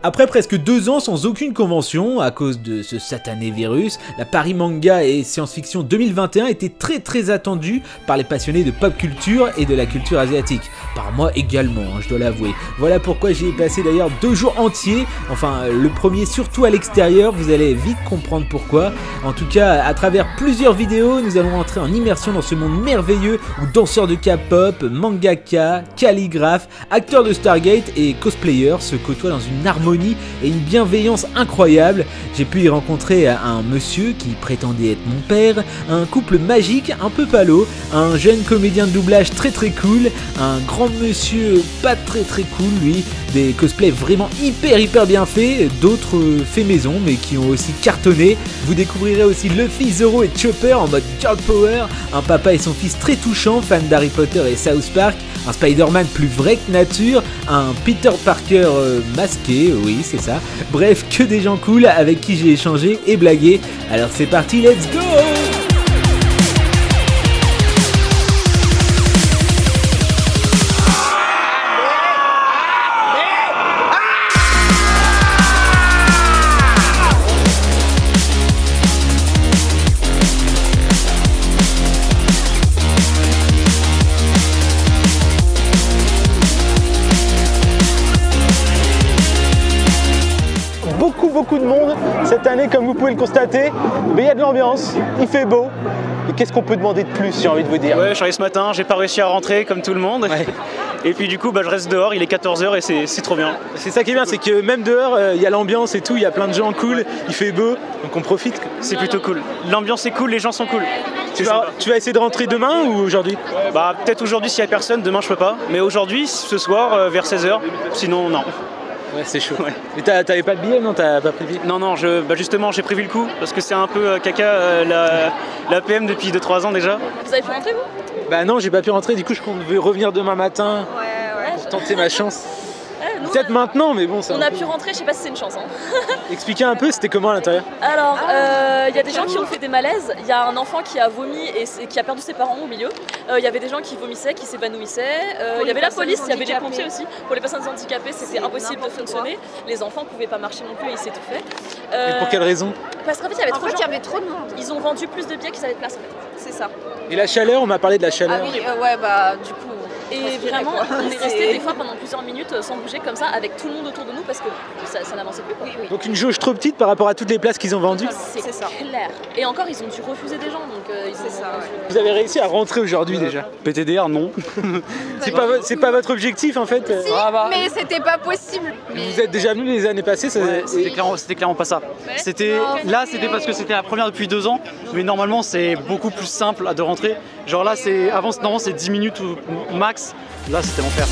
Après presque 2 ans sans aucune convention, à cause de ce satané virus, la Paris Manga et Science-Fiction 2021 était très attendue par les passionnés de pop culture et de la culture asiatique. Par moi également, je dois l'avouer. Voilà pourquoi j'y ai passé d'ailleurs 2 jours entiers, enfin le premier surtout à l'extérieur, vous allez vite comprendre pourquoi. En tout cas, à travers plusieurs vidéos, nous allons entrer en immersion dans ce monde merveilleux où danseurs de K-pop, mangaka, calligraphes, acteurs de Stargate et cosplayers se côtoient dans une harmonie et une bienveillance incroyable. J'ai pu y rencontrer un monsieur qui prétendait être mon père, un couple magique un peu palo, un jeune comédien de doublage très cool, un grand monsieur pas très cool lui, des cosplays vraiment hyper bien faits, d'autres faits maison mais qui ont aussi cartonné. Vous découvrirez aussi Luffy, Zoro et Chopper en mode girl power, un papa et son fils très touchants, fans d'Harry Potter et South Park, un Spider-Man plus vrai que nature, un Peter Parker masqué, oui c'est ça. Bref, que des gens cool avec qui j'ai échangé et blagué. Alors c'est parti, let's go! Beaucoup de monde cette année, comme vous pouvez le constater, mais il y a de l'ambiance, il fait beau. Et qu'est-ce qu'on peut demander de plus, j'ai envie de vous dire? Ouais, je suis arrivé ce matin, j'ai pas réussi à rentrer comme tout le monde. Ouais. Et puis du coup, je reste dehors, il est 14 h et c'est trop bien. C'est ça qui est bien, c'est que même dehors, il y a l'ambiance et tout, il y a plein de gens cool, il fait beau, donc on profite. C'est plutôt cool. L'ambiance est cool, les gens sont cool. Tu vas essayer de rentrer demain ou aujourd'hui? Peut-être aujourd'hui s'il y a personne, demain je peux pas. Mais aujourd'hui, ce soir, vers 16 h, sinon non. Ouais, c'est chaud. Ouais. Et t'avais pas de billet, non? T'as pas pris de billet? Non, justement, j'ai prévu le coup, parce que c'est un peu caca la PM depuis 2-3 ans déjà. Vous avez pu rentrer, vous? Bah non, j'ai pas pu rentrer, du coup je compte revenir demain matin pour tenter ma chance. Peut-être maintenant, mais bon ça. On a pu rentrer, je sais pas si c'est une chance. Hein. Expliquez un peu, c'était comment à l'intérieur? Alors, il y a des gens qui ont fait des malaises. Il y a un enfant qui a vomi et qui a perdu ses parents au milieu. Il y avait des gens qui vomissaient, qui s'évanouissaient. Il y avait la police, il y avait des pompiers aussi. Pour les personnes handicapées, c'était impossible de fonctionner. Les enfants pouvaient pas marcher non plus, ils s'étouffaient. Et pour quelle raison? Parce qu'en fait, il y avait trop de gens. Il y avait trop de monde. Ils ont vendu plus de billets qu'ils avaient de place en fait. C'est ça. Et la chaleur, on m'a parlé de la chaleur. Ah oui, du coup. Et vraiment, on est resté des fois pendant plusieurs minutes sans bouger comme ça, avec tout le monde autour de nous parce que ça n'avançait plus. Quoi. Oui. Donc une jauge trop petite par rapport à toutes les places qu'ils ont vendues. C'est ça. Clair. Et encore, ils ont dû refuser des gens, donc ils ont ça. Ouais. Vous avez réussi à rentrer aujourd'hui déjà? PTDR, non. C'est pas votre objectif en fait? Si, mais c'était pas possible. Vous êtes déjà venu les années passées? C'était clairement pas ça. Ouais. C'était parce que c'était la première depuis 2 ans, mais normalement c'est beaucoup plus simple de rentrer. Genre là, normalement c'est 10 minutes ou max. Là, c'était l'enfer.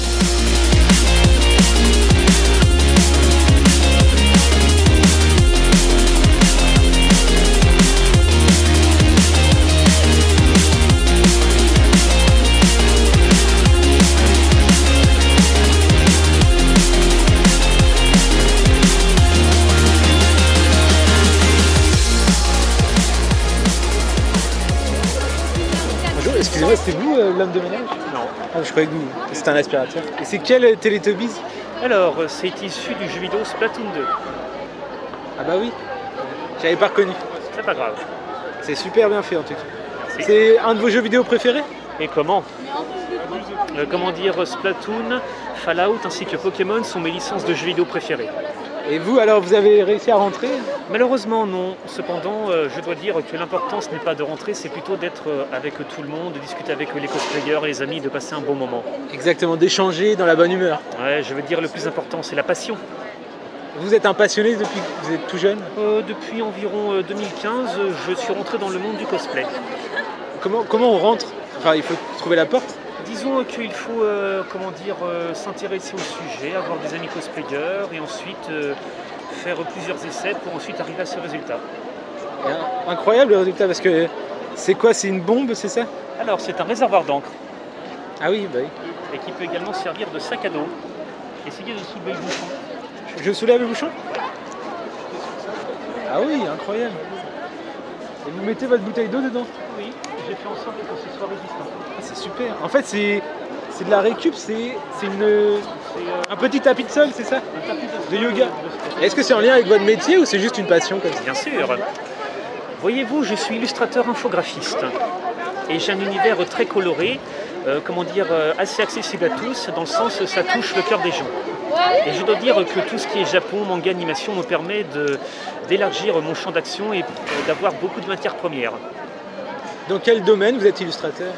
Bonjour, excusez-moi, c'était vous l'homme de ménage? Non. Ah, je croyais que c'était un aspirateur. Et c'est quel Teletubbies? Alors, c'est issu du jeu vidéo Splatoon 2. Ah bah oui, j'avais pas reconnu. C'est pas grave. C'est super bien fait en tout cas. C'est un de vos jeux vidéo préférés? Et comment Splatoon, Fallout ainsi que Pokémon sont mes licences de jeux vidéo préférées. Et vous alors, vous avez réussi à rentrer? Malheureusement non, cependant je dois dire que l'important ce n'est pas de rentrer, c'est plutôt d'être avec tout le monde, de discuter avec les cosplayers, les amis, de passer un bon moment. Exactement, d'échanger dans la bonne humeur. Ouais, je veux dire le plus important c'est la passion. Vous êtes un passionné depuis que vous êtes tout jeune? Depuis environ 2015, je suis rentré dans le monde du cosplay. Comment on rentre? Enfin, il faut trouver la porte? Disons qu'il faut s'intéresser au sujet, avoir des amis cosplayers et ensuite faire plusieurs essais pour ensuite arriver à ce résultat. Incroyable le résultat parce que c'est quoi? C'est une bombe, c'est ça? Alors c'est un réservoir d'encre. Ah oui, bah oui. Et qui peut également servir de sac à dos. Essayez de soulever le bouchon. Je soulève le bouchon? Ah oui, incroyable. Et vous mettez votre bouteille d'eau dedans? Oui, j'ai fait en sorte que ce soit résistant. Ah, c'est super. En fait, c'est de la récup, c'est une Un petit tapis de sol, c'est ça? De yoga. Est-ce que c'est en lien avec votre métier ou c'est juste une passion comme ça? Bien sûr. Voyez-vous, je suis illustrateur infographiste et j'ai un univers très coloré, assez accessible à tous, dans le sens où ça touche le cœur des gens. Et je dois dire que tout ce qui est Japon, manga, animation me permet d'élargir mon champ d'action et d'avoir beaucoup de matières premières. Dans quel domaine vous êtes illustrateur?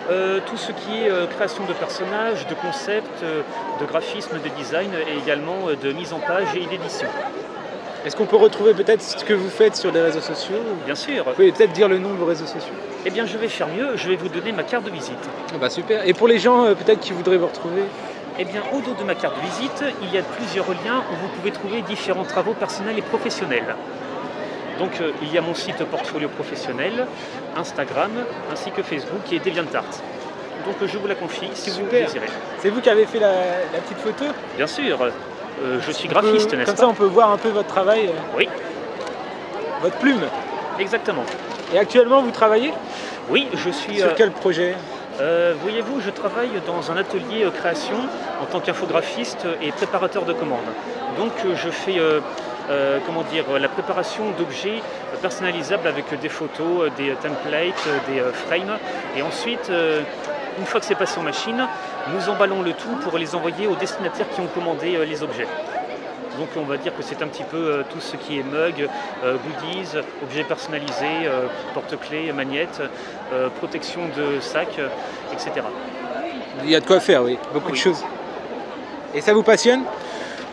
Tout ce qui est création de personnages, de concepts, de graphisme, de design et également de mise en page et d'édition. Est-ce qu'on peut retrouver peut-être ce que vous faites sur les réseaux sociaux? Bien sûr. Vous pouvez peut-être dire le nom de vos réseaux sociaux. Eh bien, je vais faire mieux, je vais vous donner ma carte de visite. Ah bah super. Et pour les gens peut-être qui voudraient vous retrouver? Eh bien, au dos de ma carte de visite, il y a plusieurs liens où vous pouvez trouver différents travaux personnels et professionnels. Donc, il y a mon site portfolio professionnel, Instagram, ainsi que Facebook et DeviantArt. Donc, je vous la confie si vous le désirez. C'est vous qui avez fait la petite photo? Bien sûr. Je suis graphiste, n'est-ce pas? Comme ça, on peut voir un peu votre travail. Oui. Votre plume. Exactement. Et actuellement, vous travaillez? Oui, je suis... Sur quel projet? Voyez-vous, je travaille dans un atelier création en tant qu'infographiste et préparateur de commandes. Donc, je fais la préparation d'objets personnalisables avec des photos, des templates, des frames. Et ensuite, une fois que c'est passé en machine, nous emballons le tout pour les envoyer aux destinataires qui ont commandé les objets. Donc on va dire que c'est un petit peu tout ce qui est mug, goodies, objets personnalisés, porte-clés, magnettes, protection de sacs, etc. Il y a de quoi faire, oui, beaucoup de choses. Et ça vous passionne?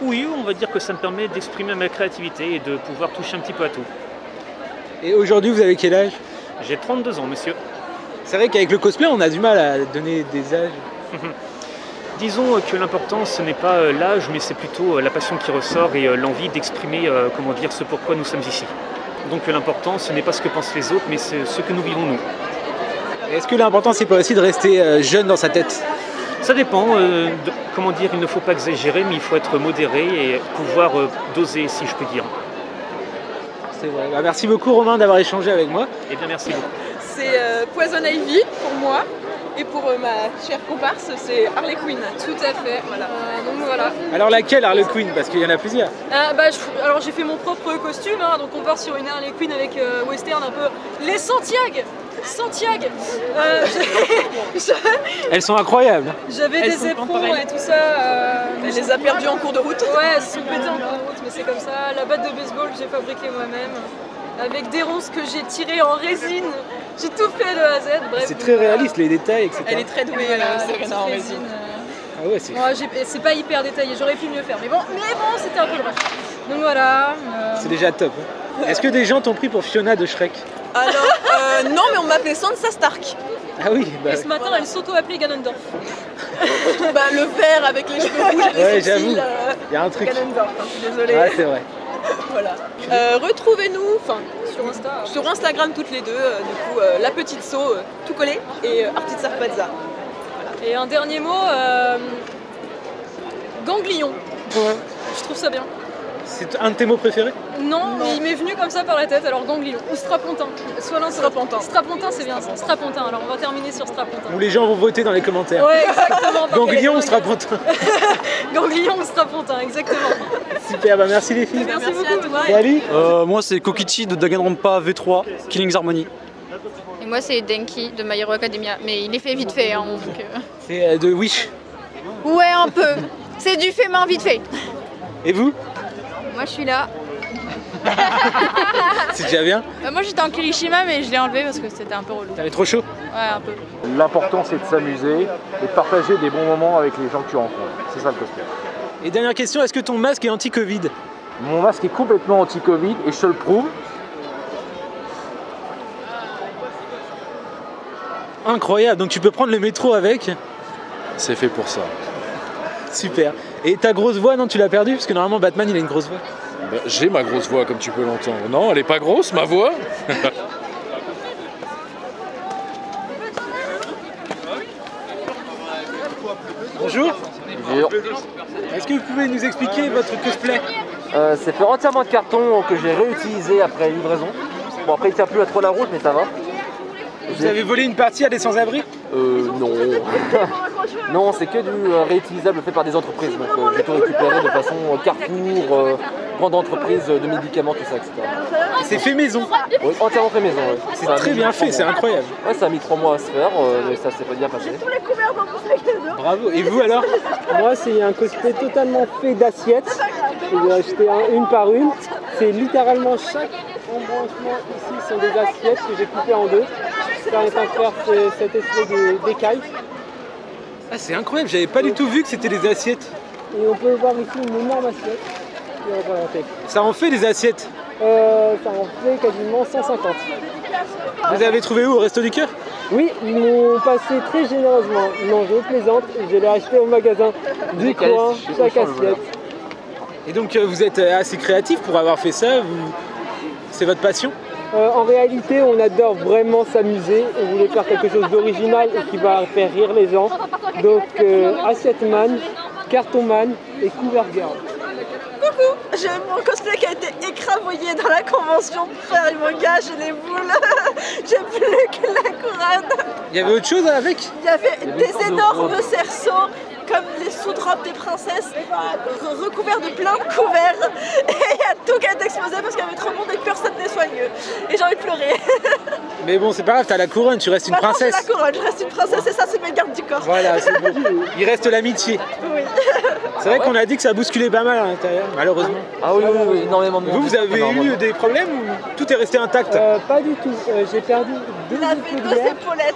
Oui, on va dire que ça me permet d'exprimer ma créativité et de pouvoir toucher un petit peu à tout. Et aujourd'hui, vous avez quel âge? J'ai 32 ans, monsieur. C'est vrai qu'avec le cosplay, on a du mal à donner des âges. Disons que l'important, ce n'est pas l'âge, mais c'est plutôt la passion qui ressort et l'envie d'exprimer ce pourquoi nous sommes ici. Donc l'important, ce n'est pas ce que pensent les autres, mais c'est ce que nous vivons nous. Est-ce que l'important, c'est pas aussi de rester jeune dans sa tête? Ça dépend. Il ne faut pas exagérer, mais il faut être modéré et pouvoir doser, si je peux dire. C'est vrai. Bah, merci beaucoup, Romain, d'avoir échangé avec moi. Eh bien, merci beaucoup. C'est Poison Ivy pour moi. Et pour ma chère comparse, c'est Harley Quinn. Tout à fait, voilà. Donc voilà. Alors laquelle Harley Quinn? Parce qu'il y en a plusieurs. Alors j'ai fait mon propre costume, donc on part sur une Harley Quinn avec western un peu. Les Santiago. Elles sont incroyables. J'avais des éperons et tout ça. Elle les a perdus en cours de route. Ouais, elles se sont pétées en cours de route, mais c'est comme ça. La batte de baseball que j'ai fabriquée moi-même. Avec des ronces que j'ai tirées en résine. J'ai tout fait de A à Z. Bref, c'est très réaliste, les détails, etc. Elle est très douée, Serena en résine. Ah ouais, c'est pas hyper détaillé, j'aurais pu mieux faire. Mais bon, c'était un peu le rush. Donc voilà. C'est déjà top. Est-ce que des gens t'ont pris pour Fiona de Shrek? Alors, non, mais on m'appelait Sansa Stark. Ah oui, et ce matin, elle s'auto-appelait Ganondorf. Le vert avec les cheveux rouges et les sourcils. Il y a un truc. Ganondorf, je suis désolée. Ouais, c'est vrai. Voilà. Retrouvez-nous sur Instagram toutes les deux, la petite So, tout collé, et Artista Pazza. Voilà. Et un dernier mot, ganglion. Ouais. Je trouve ça bien. C'est un de tes mots préférés? Non, mais il m'est venu comme ça par la tête, alors ganglion. Ou strapontin. Soit l'un, strapontin. Strapontin, c'est bien ça. Strapontin, alors on va terminer sur strapontin. Où les gens vont voter dans les commentaires. Ouais, exactement. Ganglion ou strapontin? Ganglion ou strapontin, exactement. Super, merci les filles. Merci beaucoup. À toi. Et Ali? Moi c'est Kokichi de Danganronpa V3, Killings Harmony. Et moi c'est Denki de My Hero Academia, mais il est fait vite fait. Hein, donc, C'est de Wish. Ouais, un peu. C'est du fait main vite fait. Et vous? Moi je suis là. C'est déjà bien? Moi j'étais en Kirishima, mais je l'ai enlevé parce que c'était un peu relou. T'avais trop chaud? Ouais, un peu. L'important c'est de s'amuser et de partager des bons moments avec les gens que tu rencontres. C'est ça le cosplay. Et dernière question, est-ce que ton masque est anti-Covid? Mon masque est complètement anti-Covid et je te le prouve. Incroyable, donc tu peux prendre le métro avec? C'est fait pour ça. Super. Et ta grosse voix, non, tu l'as perdue? Parce que normalement Batman il a une grosse voix. J'ai ma grosse voix comme tu peux l'entendre. Non, elle est pas grosse ma voix. Bonjour. Bonjour. Est-ce que vous pouvez nous expliquer votre cosplay? C'est fait entièrement de carton que j'ai réutilisé après livraison. Bon après il tient plus à trop la route mais ça va. Vous avez volé une partie à des sans-abri? Non. Non, c'est que du réutilisable fait par des entreprises. Donc j'ai tout récupéré de façon Carrefour, grande entreprise de médicaments, tout ça, etc. Et c'est fait maison? Oui, entièrement fait maison. Ouais. C'est très bien fait, c'est incroyable. Ouais, ça a mis 3 mois à se faire, mais ça s'est pas bien passé. Bravo. Et vous alors? Moi, c'est un cosplay totalement fait d'assiettes. J'ai acheté une par une. C'est littéralement chaque embranchement ici sont des assiettes que j'ai coupées en deux, permettant de faire cet effet d'écaille. Ah, c'est incroyable, j'avais pas du tout vu que c'était des assiettes. Et on peut voir ici une énorme assiette qui est représentée. Ça en fait des assiettes? Ça en fait quasiment 150. Vous avez trouvé où? Au Resto du Cœur? Oui, ils m'ont passé très généreusement. Non, je plaisante, je l'ai acheté au magasin du coin, chaque assiette. Et donc vous êtes assez créatif pour avoir fait ça, c'est votre passion? En réalité, on adore vraiment s'amuser. On voulait faire quelque chose d'original et qui va faire rire les gens. Donc, Assiette Man, Carton Man et Cover Girl. Coucou, j'ai mon cosplay qui a été écrabouillé dans la convention pour faire manga, j'ai les boules, j'ai plus que la couronne. Il y avait autre chose avec? Il y avait des énormes cerceaux comme les sous-robes des princesses recouverts de plein de couverts et il y a tout qui a été explosé parce qu'il y avait trop de monde et que personne n'est soigneux et j'ai envie de pleurer. Mais bon, c'est pas grave, t'as la couronne, tu restes une princesse. J'ai la couronne, je reste une princesse et ça c'est mes gardes du corps. Voilà, c'est bon. Il reste l'amitié. Oui. C'est vrai qu'on a dit que ça bousculait pas mal à l'intérieur, malheureusement. Ah oui, énormément de monde. Vous avez eu des problèmes ou tout est resté intact? Pas du tout, j'ai perdu deux épaulettes.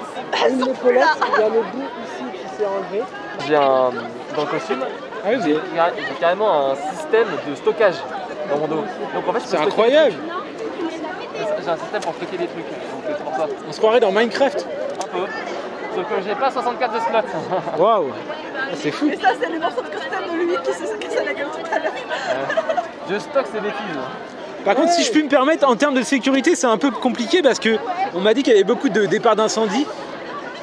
Une épaulette, il y a le bout ici qui s'est enlevé. J'ai dans le costume, j'ai carrément un système de stockage dans mon dos. Donc en fait, c'est incroyable. J'ai un système pour stocker des trucs, donc c'est pour ça. On se croirait dans Minecraft. Un peu. Sauf que j'ai pas 64 de slots. Waouh, c'est fou. Et ça, c'est les morceaux de costume de lui qui s'est cassé la gueule tout à l'heure. Je stocke ces bêtises. Par contre, si je puis me permettre, en termes de sécurité, c'est un peu compliqué parce que on m'a dit qu'il y avait beaucoup de départs d'incendie.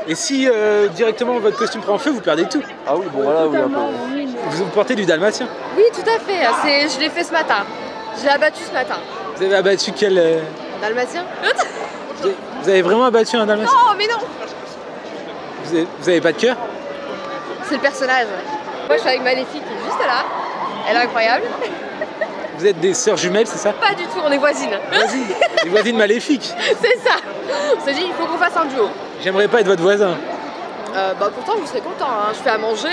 Et si directement votre costume prend feu, vous perdez tout. Ah oui, bon voilà, oui, un peu. Vous portez du dalmatien? Oui, tout à fait. Je l'ai fait ce matin. Je l'ai abattu ce matin. Vous avez abattu quel... Un dalmatien? Vous avez vraiment abattu un dalmatien? Non, mais non. Vous avez pas de cœur? C'est le personnage. Moi, je suis avec Maléfique qui est juste là. Elle est incroyable. Vous êtes des sœurs jumelles, c'est ça? Pas du tout, on est voisines. Voisines? Des voisines maléfiques? C'est ça. On s'est dit, il faut qu'on fasse un duo. J'aimerais pas être votre voisin. Pourtant, vous serez content. Hein. Je fais à manger,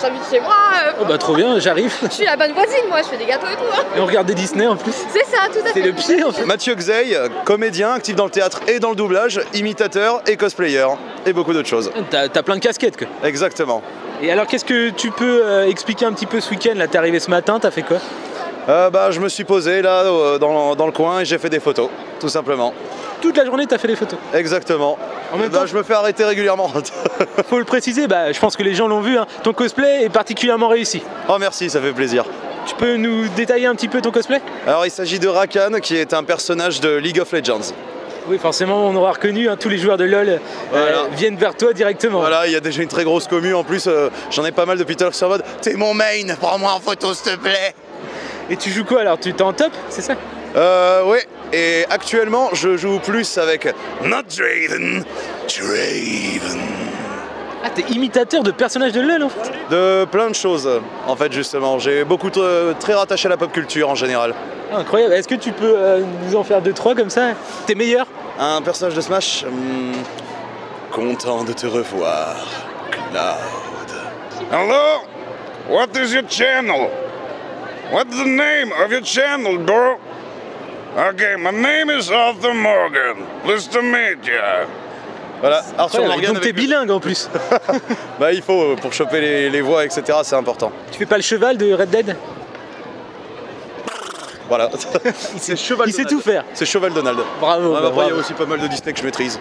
j'invite chez moi. Oh bah trop bien, j'arrive. Je suis la bonne voisine, moi, je fais des gâteaux et tout. Hein. Et on regarde des Disney en plus. C'est ça, tout à fait. C'est le pied en fait. Mathieu Xey, comédien, actif dans le théâtre et dans le doublage, imitateur et cosplayer. Et beaucoup d'autres choses. T'as plein de casquettes quoi. Exactement. Et alors qu'est-ce que tu peux expliquer un petit peu ce week-end là? T'es arrivé ce matin, t'as fait quoi? Je me suis posé là dans le coin et j'ai fait des photos, tout simplement. Toute la journée t'as fait des photos? Exactement. En même temps, je me fais arrêter régulièrement. Faut le préciser, je pense que les gens l'ont vu, hein. Ton cosplay est particulièrement réussi. Oh merci, ça fait plaisir. Tu peux nous détailler un petit peu ton cosplay? Alors il s'agit de Rakan qui est un personnage de League of Legends. Oui, forcément, on aura reconnu, hein, tous les joueurs de LoL viennent vers toi directement. Voilà, il y a déjà une très grosse commu en plus, j'en ai pas mal depuis tout à l'heure sur mode « T'es mon main, prends-moi en photo s'il te plaît !» Et tu joues quoi alors? Tu t'es en top, c'est ça? Ouais, et actuellement je joue plus avec Not Draven, Draven. Ah, t'es imitateur de personnages de LoL en fait? De plein de choses en fait justement, j'ai beaucoup très rattaché à la pop culture en général. Ah, incroyable, est-ce que tu peux nous en faire 2-3 comme ça? T'es meilleur? Un personnage de Smash, content de te revoir, Cloud. Hello? What is your channel? What's the name of your channel, bro? Okay, my name is Arthur Morgan. Pleased to meet you. Voilà, Arthur Morgan. Donc t'es bilingue en plus. Il faut, pour choper les voix, etc., c'est important. Tu fais pas le cheval de Red Dead? Voilà. Il sait tout faire. C'est Cheval Donald. Bravo. Après, il y a aussi pas mal de Disney que je maîtrise.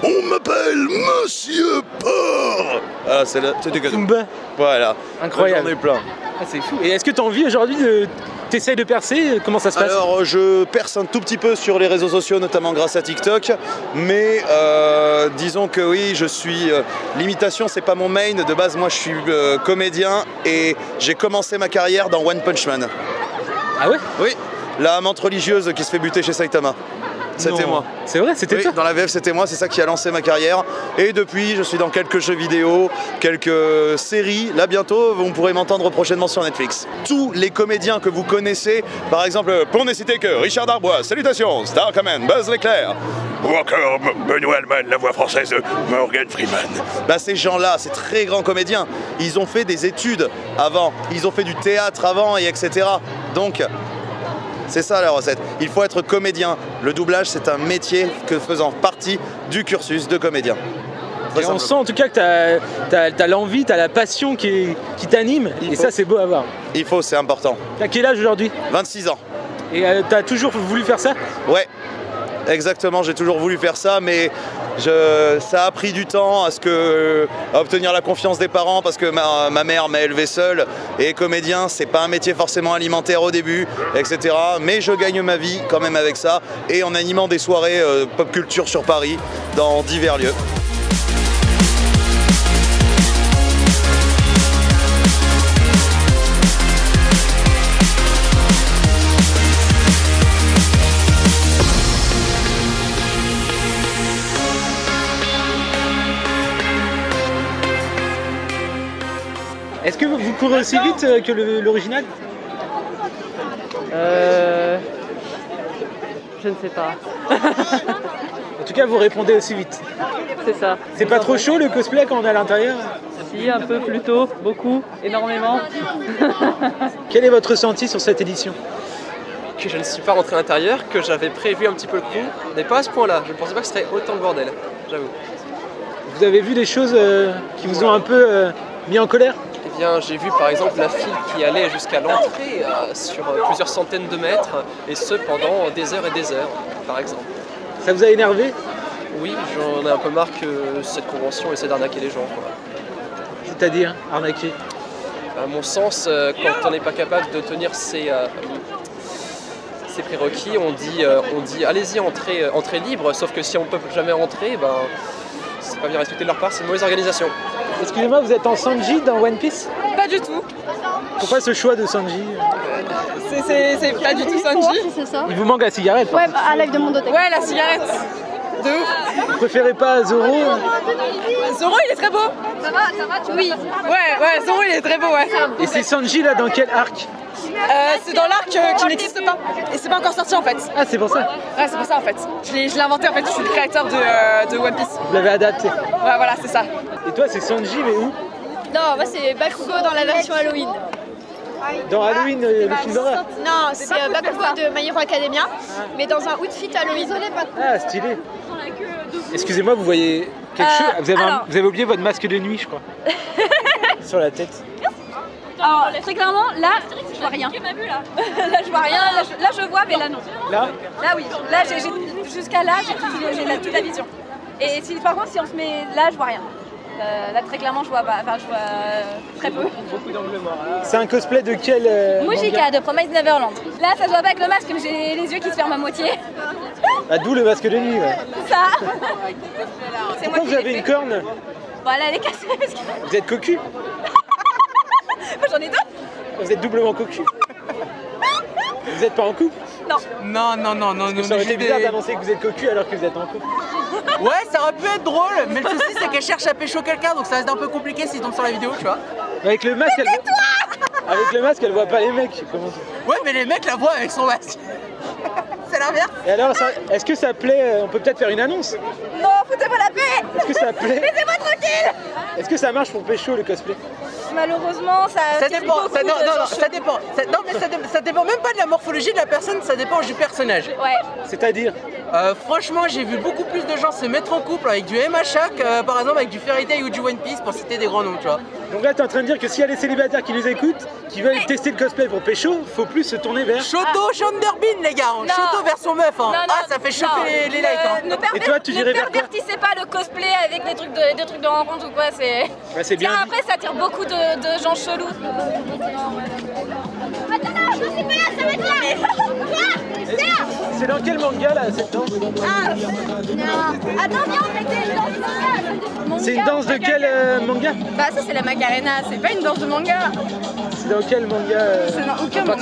On m'appelle Monsieur Porc. Ah, c'est dégueulasse. Zumba. Voilà. Incroyable. J'en ai plein. Ah, c'est fou. Et est-ce que tu as envie aujourd'hui de... T'essayes de percer? Comment ça se passe? Alors, je perce un tout petit peu sur les réseaux sociaux, notamment grâce à TikTok. Mais disons que oui, je suis... L'imitation, c'est pas mon main. De base, moi, je suis comédien et j'ai commencé ma carrière dans One Punch Man. Ah ouais? Oui. La menthe religieuse qui se fait buter chez Saitama. C'était moi. C'est vrai, c'était toi? Dans la VF, c'était moi, c'est ça qui a lancé ma carrière. Et depuis, je suis dans quelques jeux vidéo, quelques séries. Là, bientôt, vous pourrez m'entendre prochainement sur Netflix. Tous les comédiens que vous connaissez, par exemple, pour ne citer que Richard Darbois, salutations, Star Command, Buzz l'éclair, ou encore Benoît Alman, la voix française de Morgan Freeman. Bah, ces gens-là, ces très grands comédiens, ils ont fait des études avant, ils ont fait du théâtre avant, et etc. Donc, c'est ça la recette. Il faut être comédien. Le doublage, c'est un métier que faisant partie du cursus de comédien. Et on sent en tout cas que t'as l'envie, t'as la passion qui t'anime, et ça c'est beau à voir. Il faut, c'est important. T'as quel âge aujourd'hui? 26 ans. Et t'as toujours voulu faire ça? Ouais, exactement, j'ai toujours voulu faire ça, mais ça a pris du temps à obtenir la confiance des parents parce que ma mère m'a élevé seule et comédien, c'est pas un métier forcément alimentaire au début, etc. Mais je gagne ma vie quand même avec ça et en animant des soirées pop culture sur Paris dans divers lieux. Est-ce que vous courez aussi vite que l'original? Je ne sais pas. En tout cas, vous répondez aussi vite. C'est ça. C'est pas trop chaud le cosplay quand on est à l'intérieur? Si, un peu plutôt, beaucoup, énormément. Quel est votre ressenti sur cette édition? Que je ne suis pas rentré à l'intérieur, que j'avais prévu un petit peu le coup, mais pas à ce point-là. Je ne pensais pas que ce serait autant de bordel, j'avoue. Vous avez vu des choses qui vous ont un peu mis en colère? Eh bien, j'ai vu par exemple la file qui allait jusqu'à l'entrée sur plusieurs centaines de mètres, et ce pendant des heures et des heures, par exemple. Ça vous a énervé? Oui, j'en ai un peu marre que cette convention essaie d'arnaquer les gens. C'est-à-dire arnaquer? À mon sens, quand on n'est pas capable de tenir ses prérequis, on dit allez-y, entrez libre, sauf que si on ne peut jamais rentrer, ben, c'est pas bien respecté de leur part, c'est une mauvaise organisation. Excusez-moi, vous êtes en Sanji dans One Piece? Pas du tout. Pourquoi ce choix de Sanji? C'est pas du tout Sanji. C'est ça. Il vous manque la cigarette? Ouais, bah, à l'aide de mon doté. Ouais, la cigarette. De ouf. Vous préférez pas Zoro? Zoro, il est très beau. Ça va, tu vois. Oui. Ouais, Zoro, il est très beau, ouais. Et c'est Sanji là dans quel arc? C'est dans l'arc qui n'existe pas. Et c'est pas encore sorti en fait. Ah, c'est pour ça? Ouais, c'est pour ça en fait. Je l'ai inventé en fait, je suis le créateur de One Piece. Vous l'avez adapté? Ouais, voilà, c'est ça. Et toi, c'est Sanji, mais où? Non, moi c'est Bakugo dans la version Halloween. Dans Halloween, le film d'horreur? Non, c'est Bakugo de My Hero Academia, mais dans un outfit Halloween. Ah, stylé. Excusez-moi, vous voyez quelque chose? Vous avez oublié votre masque de nuit, je crois. Sur la tête. Alors, très clairement, là, je vois rien. Là, je vois rien. Là, je vois, mais là, non. Là? Là, oui. Là, jusqu'à là, j'ai toute la vision. Et si, par contre, si on se met là, je vois rien. Là, très clairement, je vois très peu. Beaucoup d'angles morts. C'est un cosplay de quel Mujika de Promise Neverland. Là, ça se voit pas avec le masque, mais j'ai les yeux qui se ferment à moitié. Ah, d'où le masque de nuit, ouais. C'est ça. Pourquoi vous avez une corne? Voilà, elle est cassée. Parce que... Vous êtes cocu? J'en ai deux. Vous êtes doublement cocu. Vous êtes pas en couple? Non. Non. Ça aurait été bizarre d'annoncer que vous êtes cocu alors que vous êtes en couple. Ouais, ça aurait pu être drôle, mais le souci c'est qu'elle cherche à pécho quelqu'un, donc ça reste un peu compliqué s'il tombe sur la vidéo, tu vois. Avec le masque, elle voit pas les mecs. Comment ça? Ouais, mais les mecs la voient avec son masque. C'est l'inverse. Et alors, est-ce que ça plaît? On peut peut-être faire une annonce? Non, foutez-moi la paix. Est-ce que ça plaît? Laissez-moi tranquille. Est-ce que ça marche pour pécho le cosplay? Malheureusement, ça dépend. Ça dépend. Non, mais ça dépend même pas de la morphologie de la personne, ça dépend du personnage. Ouais. C'est-à-dire? Franchement, j'ai vu beaucoup plus de gens se mettre en couple avec du MHA que par exemple avec du Fairy Tail ou du One Piece pour citer des grands noms, tu vois. Donc là, t'es en train de dire que s'il y a des célibataires qui nous écoutent, qui veulent tester le cosplay pour pécho, faut plus se tourner vers... Shoto Shonderbin, les gars. Shoto version meuf. Hein. Non, ça fait chauffer les likes. Hein. Et toi, tu dirais vers quoi? Ne pervertissez pas le cosplay avec des trucs de rencontre ou quoi. C'est bien. Après, ça attire beaucoup de gens chelous. Attends, je sais pas là, ça va être là. C'est C'est dans quel manga là cette danse? Ah non. Attends, viens, on fait une danse. C'est une danse de quel manga? Bah ça c'est la Macarena, c'est pas une danse de manga. C'est dans quel manga C'est dans aucun manga.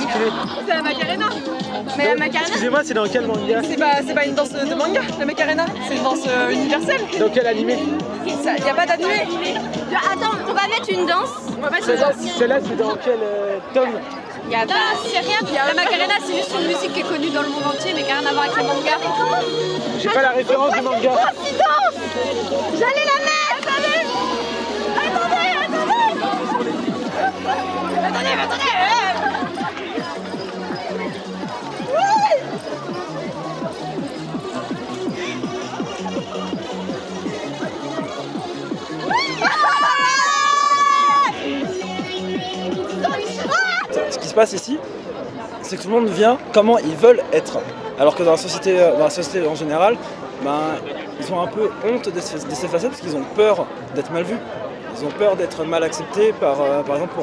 C'est la Macarena. Mais la Macarena. Excusez-moi, c'est dans quel manga? C'est pas une danse de manga, la Macarena. C'est une danse universelle. Dans quel animé? Y a pas d'animé. Attends, on va mettre une danse. Celle-là, c'est dans quel tome? C'est rien. La Macarena, c'est juste une musique qui est connue dans le monde entier, mais qui n'a rien à voir avec les mangas. J'ai pas la référence du manga. J'allais la mettre. Attendez. Ce qui se passe ici, c'est que tout le monde vient comment ils veulent être. Alors que dans la société en général, ils ont un peu honte de ces facettes parce qu'ils ont peur d'être mal vus. Ils ont peur d'être mal acceptés par exemple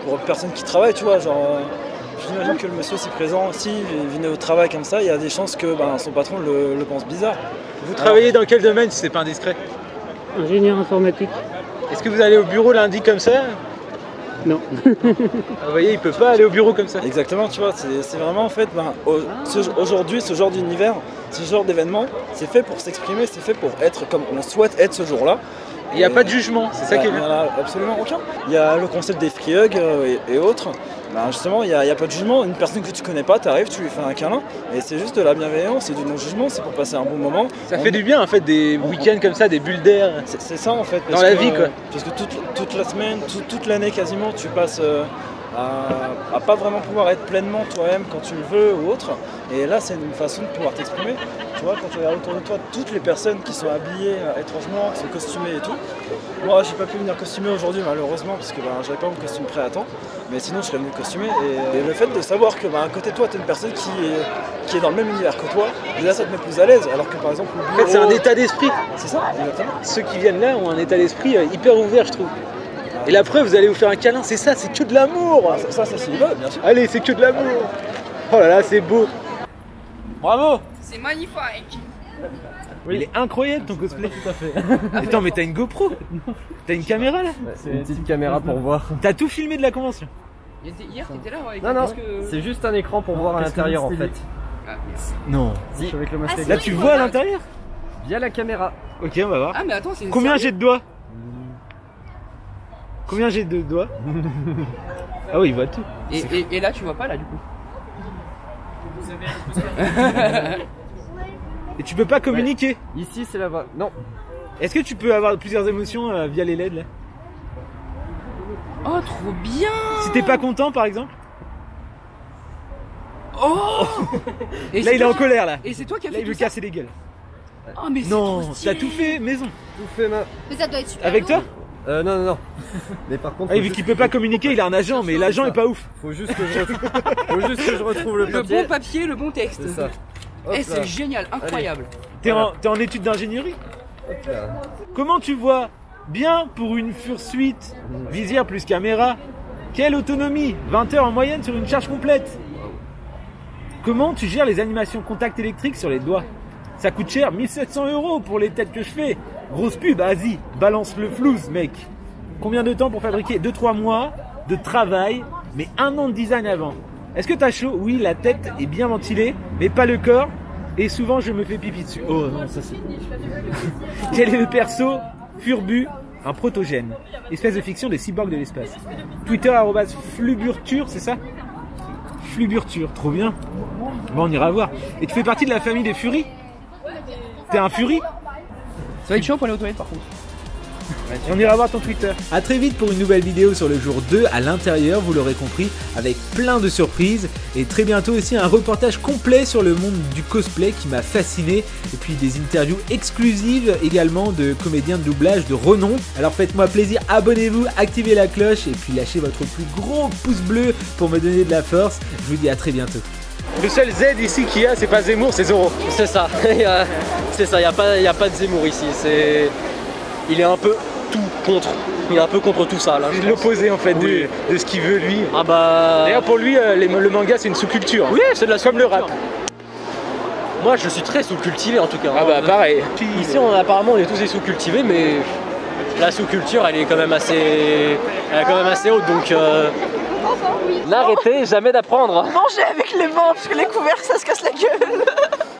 pour une personne qui travaille, tu vois. Genre, j'imagine que le monsieur s'y présent, s'il venait au travail comme ça, il y a des chances que son patron le pense bizarre. Vous travaillez dans quel domaine si c'est pas indiscret? Ingénieur informatique. Est-ce que vous allez au bureau lundi comme ça? Non. Vous voyez, il peut pas aller au bureau comme ça. Exactement, tu vois, c'est vraiment en fait, aujourd'hui, ce genre d'univers, ce genre d'événement, c'est fait pour s'exprimer, c'est fait pour être comme on souhaite être ce jour-là. Il n'y a pas de jugement, c'est ça qui est bien. Il n'y en a absolument aucun. Il y a le concept des free hugs et autres. Justement, il n'y a pas de jugement. Une personne que tu connais pas, tu arrives, tu lui fais un câlin. Et c'est juste de la bienveillance, c'est du non-jugement, c'est pour passer un bon moment. Ça fait du bien en fait, des week-ends comme ça, des bulles d'air. C'est ça en fait. Dans la vie quoi. Parce que toute la semaine, toute l'année quasiment, tu passes à pas vraiment pouvoir être pleinement toi-même quand tu le veux ou autre. Et là, c'est une façon de pouvoir t'exprimer. Tu vois, quand tu regardes autour de toi, toutes les personnes qui sont habillées étrangement, qui sont costumées et tout. Moi, j'ai pas pu venir costumer aujourd'hui malheureusement parce que j'avais pas mon costume prêt à temps. Mais sinon, je serais venu costumer. Et le fait de savoir que à côté de toi, tu as une personne qui est dans le même univers que toi, déjà ça te met plus à l'aise. Alors que par exemple, le bureau... En fait, c'est un état d'esprit. C'est ça, exactement. Ceux qui viennent là ont un état d'esprit hyper ouvert, je trouve. Et la preuve, vous allez vous faire un câlin, c'est ça, c'est que de l'amour. Ça c'est bien sûr. Allez, c'est que de l'amour. Oh là là, c'est beau. Bravo. C'est magnifique. Oui. Il est incroyable ton cosplay. Tout à fait. Attends, mais t'as une GoPro? T'as une caméra là? C'est une petite caméra pour voir. T'as tout filmé de la convention? Hier, t'étais là avec. Non, c'est juste un écran pour voir à l'intérieur en fait. Ah, merci. Non. Si. Avec le masque. Là, tu vois à l'intérieur? Via la caméra. Ok, on va voir. Ah, mais attends, c'est. Combien j'ai de doigts? Combien j'ai de doigts? Ah oui, il voit tout. Et là, tu vois pas là du coup. Et tu peux pas communiquer? Ouais. Ici, c'est la voix. Non. Est-ce que tu peux avoir plusieurs émotions via les LED là? Oh, trop bien! Si t'es pas content par exemple? Oh! Là, il est en colère là. Et c'est toi qui as fait là, il veut casser les gueules. Oh, mais non, t'as tout fait maison. Tout fait main. Mais ça doit être super. Avec toi? Non. Mais par contre. Vu qu'il peut pas communiquer, il a un agent, mais l'agent est pas ouf. Faut juste que je retrouve le papier. Le bon papier, le bon texte. C'est ça. C'est génial, incroyable. T'es en études d'ingénierie? Comment tu vois bien pour une Fursuite, visière plus caméra? Quelle autonomie? 20 heures en moyenne sur une charge complète. Comment tu gères les animations contact électrique sur les doigts? Ça coûte cher, 1700 € pour les têtes que je fais. Grosse pub, vas-y, balance le flouze, mec. Combien de temps pour fabriquer? 2-3 mois de travail, mais 1 an de design avant. Est-ce que t'as chaud? Oui, la tête est bien ventilée, mais pas le corps. Et souvent, je me fais pipi dessus. Oh non, ça c'est... Quel est le perso? Furbu, un protogène. Espèce de fiction des cyborgs de l'espace. Twitter, @fluburture, c'est ça? Fluburture, trop bien. Bon, on ira voir. Et tu fais partie de la famille des Furies? T'es un Fury? Ça va être chaud pour aller aux toilettes par contre. On ira voir ton Twitter. A très vite pour une nouvelle vidéo sur le jour 2 à l'intérieur, vous l'aurez compris, avec plein de surprises. Et très bientôt aussi un reportage complet sur le monde du cosplay qui m'a fasciné. Et puis des interviews exclusives également de comédiens de doublage de renom. Alors faites-moi plaisir, abonnez-vous, activez la cloche et puis lâchez votre plus gros pouce bleu pour me donner de la force. Je vous dis à très bientôt. Le seul Z ici qu'il y a, c'est pas Zemmour, c'est Zoro. C'est ça, c'est ça, il n'y a pas de Zemmour ici. Il est un peu tout contre. Il est un peu contre tout ça là. C'est l'opposé en fait de ce qu'il veut lui. Ah bah. D'ailleurs pour lui, le manga c'est une sous-culture. Oui, c'est de la comme le rap. Moi je suis très sous-cultivé en tout cas. Ah bah pareil. Ici apparemment on est tous des sous-cultivés mais la sous-culture elle est quand même assez haute donc n'arrêtez jamais d'apprendre. Manger avec les mains parce que les couverts ça se casse la gueule.